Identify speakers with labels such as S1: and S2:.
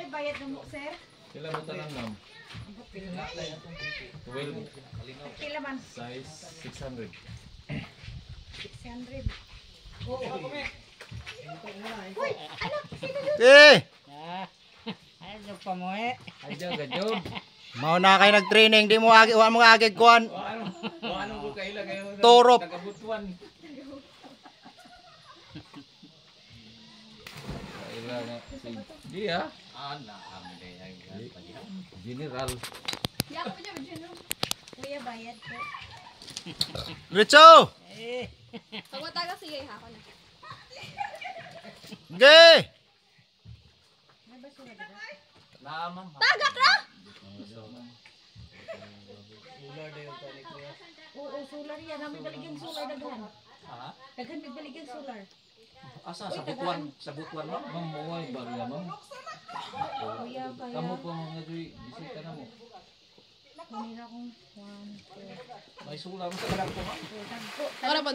S1: bayad na mo, sir?
S2: Kailan mo tanang ma'am? 12.
S1: Kila man?
S2: Size 600.
S1: 600. Oo, ako me. Uy, ano? Sino doon?
S3: Ano pa mo eh?
S2: Adyo, gadyo.
S4: Mao na kayo nag-training, di mo agi, wa mo agi kuan.
S2: Ano ko kaila kayo?
S4: Turop.
S2: Tagabutuan. Kaila na. Di ah. General.
S1: Ya, ako dyan, dyan. Kuya, bayad po.
S4: Richo!
S1: Pagwataga sige, ha? Ako na.
S4: Ge!
S1: May basura dito?
S2: Naman.
S1: Tagak na! Oo, solar yan. Namin baligyan solar daghan.
S2: Ha?
S1: Daghan may baligyan solar.
S2: Asa sa butuan, ma'am? Ma'am, buhay ba rin ma'am?
S1: Kuya, kaya.
S2: Kamu po mga doy, bisita na mo.
S1: Kunin akong 1, 2,
S2: May sula mo sa kalang po ma'am.
S1: 3. Para ba?